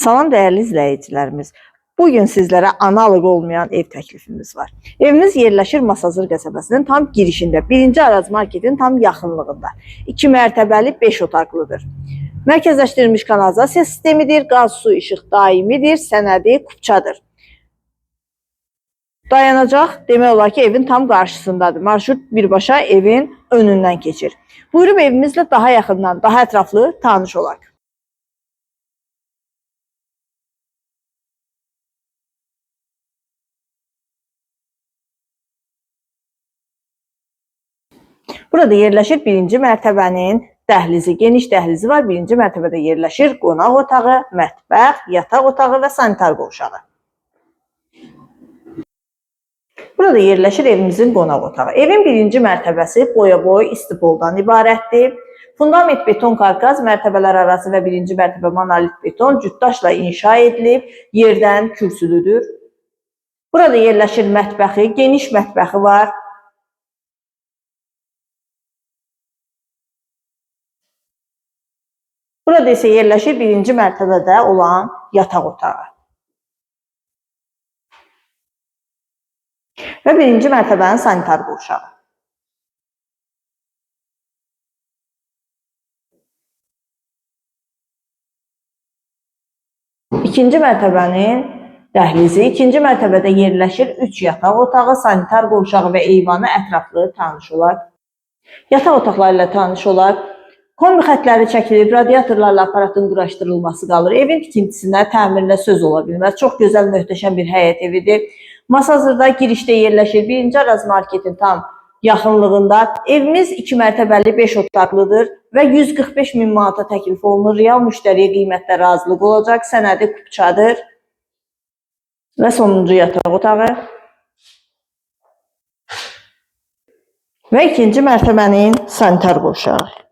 Salam dəyərli izləyicilərimiz. Bugün sizlərə analog olmayan ev təklifimiz var. Evimiz yerləşir Masazır qəsəbəsinin tam girişində, 1-ci Araz marketin tam yaxınlığında. 2 mərtəbəli 5 otaqlıdır. Mərkəzləşdirilmiş kanalizasiya sistemidir, qaz, su, işıq daimidir, sənədi kupçadır. Dayanacaq demək olar ki, evin tam qarşısındadır. Marşrut birbaşa evin önündən keçir. Buyurub evimizlə daha yaxından, daha ətraflı tanış olaq. Burada yerləşir 1-ci mərtəbənin dəhlizi, geniş dəhlizi var. 1-ci mərtəbədə yerləşir qonaq otağı, mətbəx, yataq otağı və sanitar qovşağı. Burada yerləşir evimizin qonaq otağı. Evin 1-ci mərtəbəsi boya-boy istipoldan ibarətdir. Fundament beton karkaz, mərtəbələr arası və 1-ci mərtəbə monolit beton cütdaşla inşa edilib, yerdən kürsülüdür. Burada yerləşir mətbəxi, geniş mətbəxi var. Burada isə yerləşir 1-ci mərtəbədə olan yataq otağı. Və 1-ci mərtəbənin sanitar qovşağı. İkinci mərtəbənin dəhlizi, 2-ci mərtəbədə yerləşir 3 yataq otağı, sanitar qovşağı və eyvanı ətraflı tanış olaq. Yataq otaqları ilə tanış olaq. Kombi xətləri çəkilib, radiatorlarla aparatın quraşdırılması qalır. Evin tikintisinə, təmirinə söz ola bilməz. Çox gözəl, möhtəşəm bir həyət evidir. Masazırda girişdə yerləşir 1-ci Araz marketin tam yaxınlığında. Evimiz 2 mərtəbəli 5 otaqlıdır və 145 min manata təklif olunur. Real müştəriyə qiymətdə razılıq olacaq. Sənədi kupçadır. Və sonuncu yataq otağı. Və 2-ci mərtəbənin sanitar qovşağı.